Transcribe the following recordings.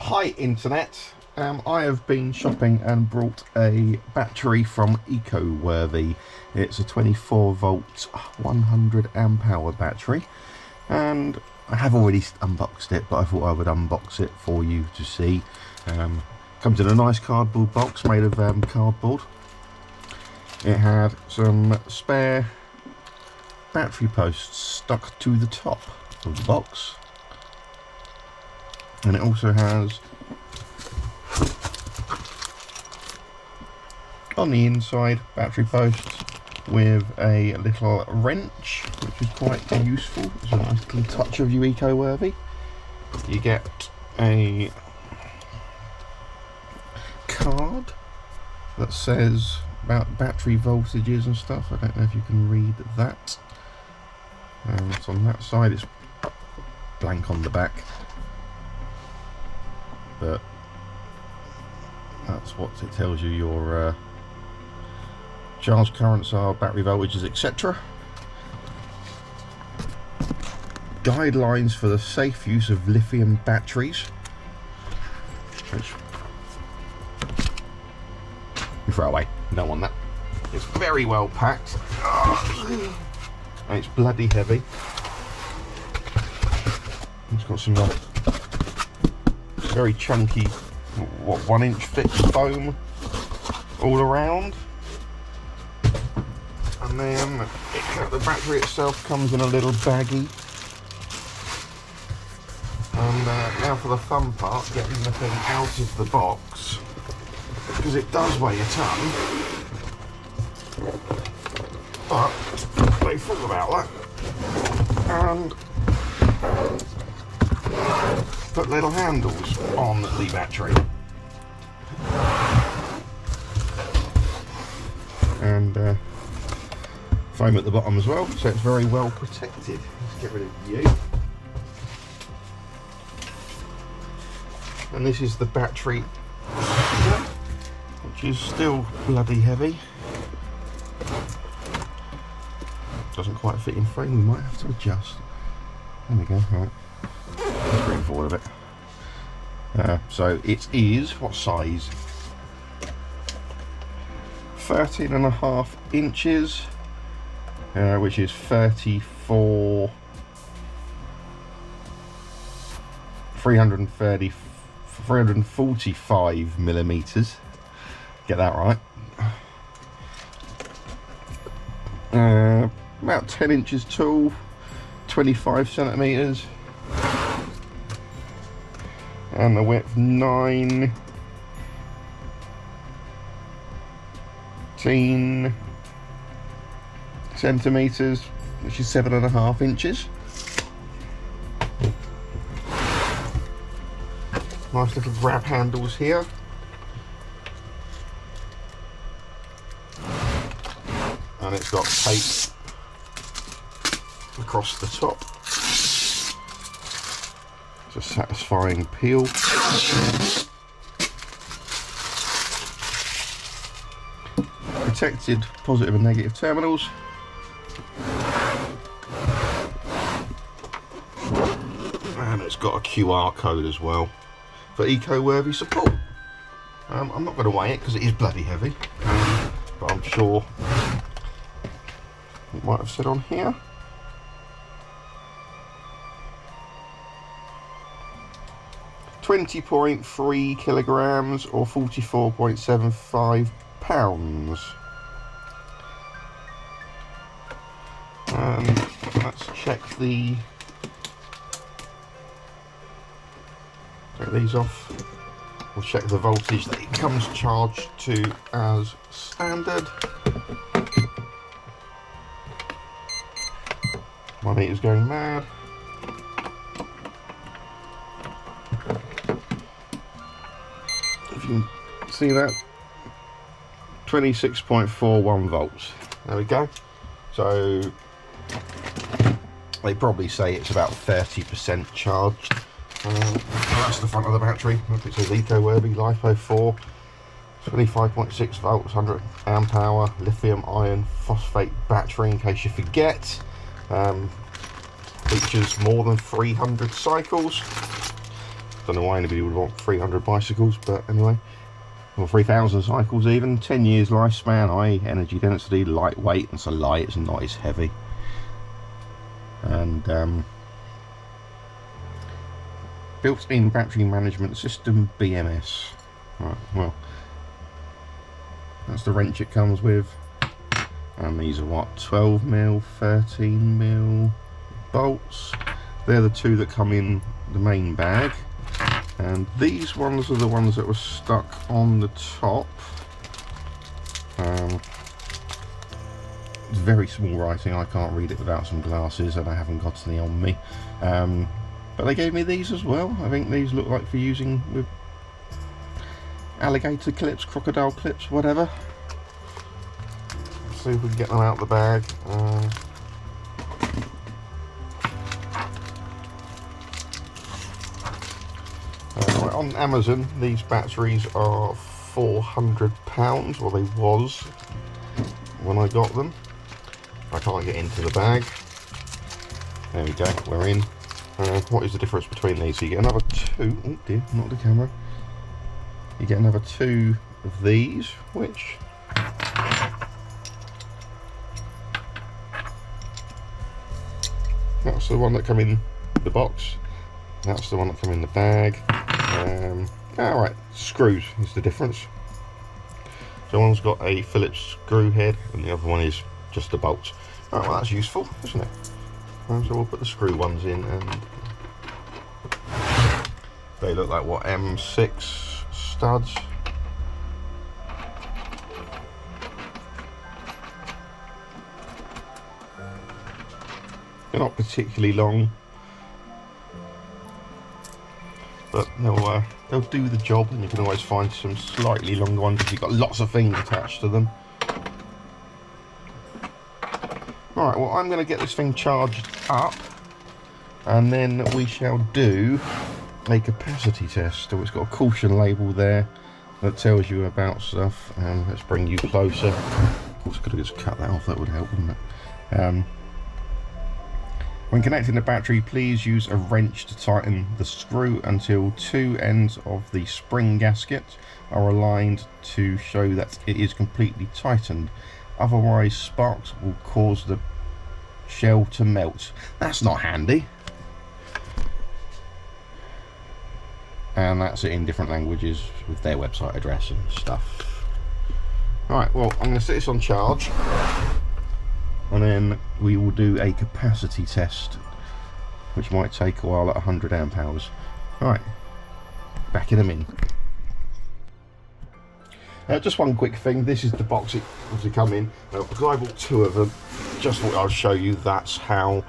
Hi Internet, I have been shopping and brought a battery from EcoWorthy. It's a 24 volt 100 amp hour battery, and I have already unboxed it, but I thought I would unbox it for you to see. Comes in a nice cardboard box made of cardboard. It had some spare battery posts stuck to the top of the box, and it also has on the inside battery posts with a little wrench, which is quite useful. It's a nice little touch of you EcoWorthy. You get a card that says about battery voltages and stuff. I don't know if you can read that. It's on that side. It's blank on the back, but that's what it tells you. Your charge currents are, battery voltages, etc. Guidelines for the safe use of lithium batteries, which you throw away. Don't want that. It's very well packed. And it's bloody heavy. It's got some very chunky, 1 inch thick foam all around. And then the battery itself comes in a little baggie. And now for the fun part, getting the thing out of the box, because it does weigh a ton. But they thought about that and put little handles on the battery, and foam at the bottom as well, so it's very well protected. Let's get rid of you. And this is the battery, which is still bloody heavy. Doesn't quite fit in frame, we might have to adjust. There we go. Right, let's bring it forward a bit. So it is, what size? 13.5 inches, which is 345 millimeters. Get that right. About 10 inches tall, 25 centimeters, and the width 19 centimeters, which is 7.5 inches. Nice little grab handles here. And it's got tape across the top. It's a satisfying peel. Protected positive and negative terminals. And it's got a QR code as well for EcoWorthy support. I'm not going to weigh it because it is bloody heavy, but I'm sure it might have said on here. 20.3 kilograms or 44.75 pounds. Let's check these off. We'll check the voltage that it comes charged to as standard. My meter's going mad. If you can see that, 26.41 volts. There we go. So they probably say it's about 30% charged. That's the front of the battery. It says EcoWorthy Lifepo4, 25.6 volts, 100 amp hour, lithium iron phosphate battery, in case you forget. Features more than 300 cycles. Don't know why anybody would want 300 bicycles, but anyway. Or 3,000 cycles even. 10 years lifespan, high energy density, lightweight, and so light, it's not as heavy. And built-in battery management system, BMS. Right, well, that's the wrench it comes with. And these are what, 12mm, 13mm bolts. They're the two that come in the main bag. And these ones are the ones that were stuck on the top. It's very small writing, I can't read it without some glasses, and I haven't got any on me. But they gave me these as well. I think these look like for using with alligator clips, crocodile clips, whatever. Let's see if we can get them out of the bag. On Amazon, these batteries are £400, well they was when I got them. I can't get into the bag. There we go, we're in. What is the difference between these? So you get another two, oh dear, not the camera. You get another two of these, which that's the one that come in the box. That's the one that come in the bag. Alright, screws is the difference. So one's got a Phillips screw head and the other one is just the bolts. Alright, well that's useful, isn't it? So we'll put the screw ones in, and they look like what, M6 studs. They're not particularly long, but they'll do the job, and you can always find some slightly longer ones if you've got lots of things attached to them. Alright, well I'm going to get this thing charged up, and then we shall do a capacity test. So it's got a caution label there that tells you about stuff. Let's bring you closer. Of course I could have just cut that off, that would help, wouldn't it? When connecting the battery, please use a wrench to tighten the screw until two ends of the spring gasket are aligned to show that it is completely tightened. Otherwise, sparks will cause the shell to melt. That's not handy. And that's it in different languages with their website address and stuff. Alright, well, I'm going to set this on charge, and then we will do a capacity test, which might take a while at 100 amp hours. Alright, back in a minute. Just one quick thing, this is the box it was come in. Because I bought two of them, just thought I'll show you that's how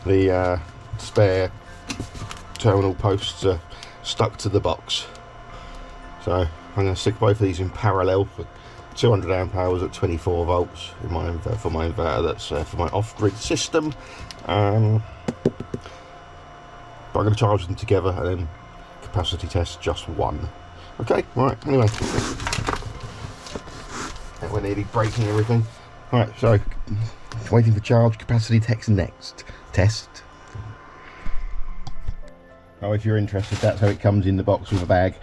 the spare terminal posts are stuck to the box. So I'm going to stick both of these in parallel for 200 amp hours at 24 volts in my for my inverter. That's for my off-grid system. But I'm going to charge them together and then capacity test just one. Okay, right, anyway. We're nearly breaking everything. Right, so waiting for charge, capacity test next. Test. Oh, if you're interested, that's how it comes in the box with a bag.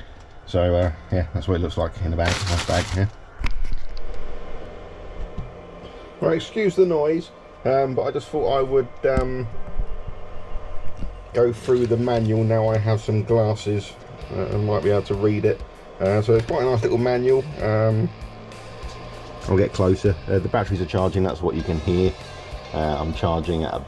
So yeah, that's what it looks like in a bag. Nice bag, yeah. Right, excuse the noise, but I just thought I would go through the manual now I have some glasses and might be able to read it. So it's quite a nice little manual. I'll get closer. The batteries are charging, that's what you can hear. I'm charging at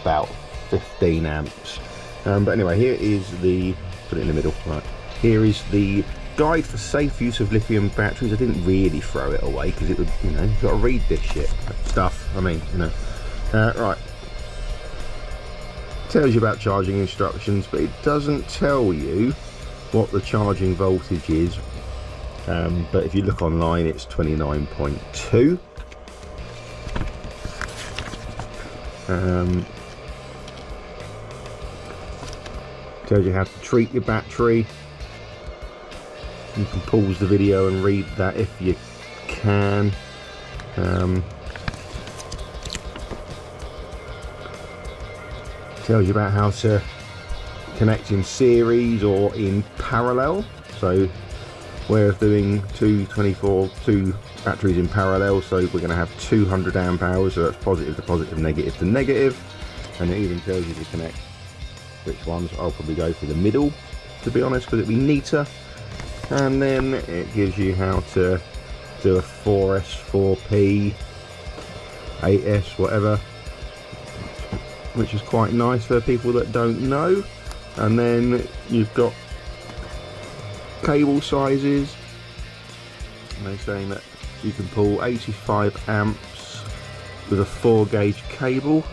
about 15 amps. But anyway, here is the, put it in the middle, right. Here is the guide for safe use of lithium batteries. I didn't really throw it away because it would, you know, you've got to read this shit stuff. I mean, you know. Right. It tells you about charging instructions, but it doesn't tell you what the charging voltage is. But if you look online, it's 29.2. Tells you how to treat your battery. You can pause the video and read that if you can. Tells you about how to connect in series or in parallel. So we're doing two batteries in parallel, so we're going to have 200 amp hours, so that's positive to positive, negative to negative, and it even tells you to connect which ones. I'll probably go for the middle, to be honest, because it'll be neater. And then it gives you how to do a 4S, 4P, 8S, whatever, which is quite nice for people that don't know. And then you've got cable sizes, and they're saying that you can pull 85 amps with a 4 gauge cable.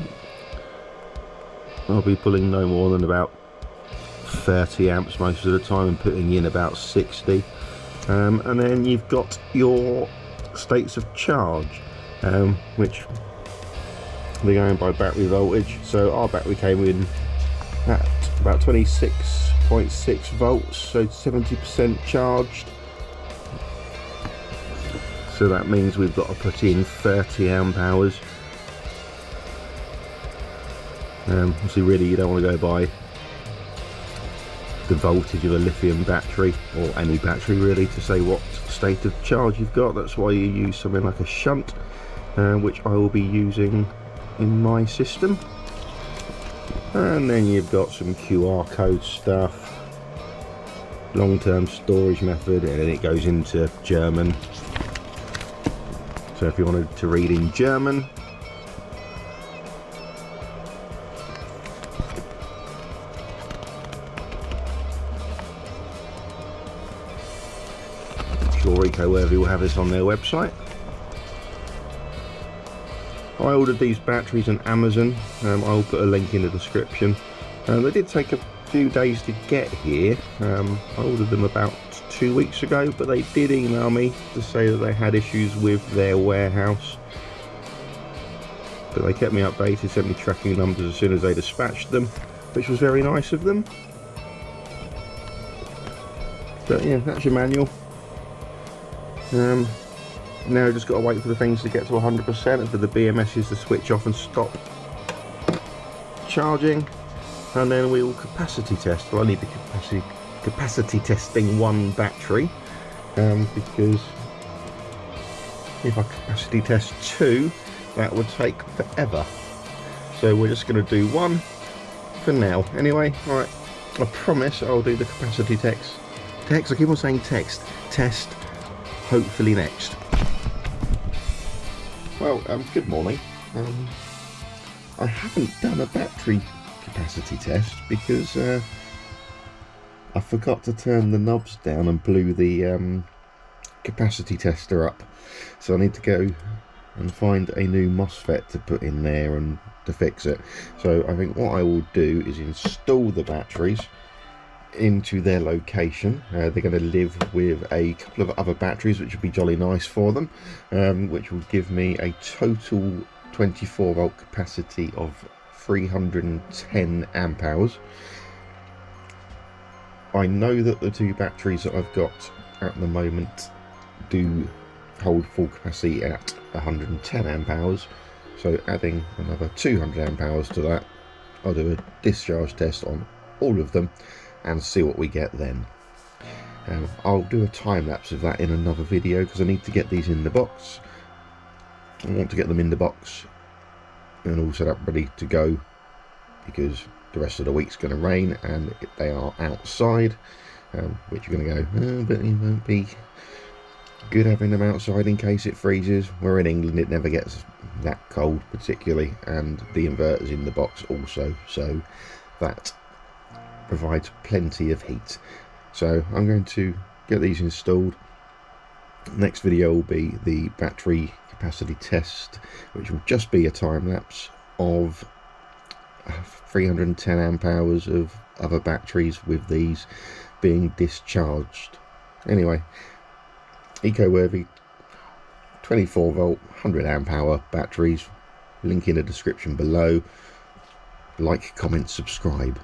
I'll be pulling no more than about 30 amps most of the time and putting in about 60. And then you've got your states of charge, which they're going by battery voltage. So our battery came in at about 26.6 volts, so 70% charged. So that means we've got to put in 30 amp hours. So really you don't want to go by the voltage of a lithium battery, or any battery really, to say what state of charge you've got. That's why you use something like a shunt, which I will be using in my system. And then you've got some QR code stuff, long-term storage method, and then it goes into German. So if you wanted to read in German, I'm sure Ecoworthy will have this on their website. I ordered these batteries on Amazon. I'll put a link in the description. They did take a few days to get here. I ordered them about 2 weeks ago, but they did email me to say that they had issues with their warehouse. But they kept me updated, sent me tracking numbers as soon as they dispatched them, which was very nice of them. But yeah, that's your manual. Now just got to wait for the things to get to 100% and for the BMSs to switch off and stop charging, and then we will capacity test. Well, I need the capacity testing one battery, because if I capacity test two, that would take forever. So we're just going to do one for now. Anyway, alright, I promise I'll do the capacity test. I keep on saying test, hopefully next. Well, good morning. I haven't done a battery capacity test because I forgot to turn the knobs down and blew the capacity tester up. So I need to go and find a new MOSFET to put in there and to fix it. So I think what I will do is install the batteries into their location. They're going to live with a couple of other batteries, which will be jolly nice for them, which will give me a total 24 volt capacity of 310 amp hours. I know that the two batteries that I've got at the moment do hold full capacity at 110 amp hours, so adding another 200 amp hours to that, I'll do a discharge test on all of them and see what we get then. I'll do a time lapse of that in another video because I need to get these in the box. I want to get them in the box and all set up ready to go, because the rest of the week's going to rain and they are outside, which you're going to go, but it won't be good having them outside in case it freezes. We're in England, it never gets that cold particularly, and the inverter's in the box also, so that provides plenty of heat. So I'm going to get these installed. Next video will be the battery capacity test, which will just be a time lapse of 310 amp hours of other batteries with these being discharged. Anyway, Ecoworthy 24 volt 100 amp hour batteries, link in the description below. Like, comment, subscribe.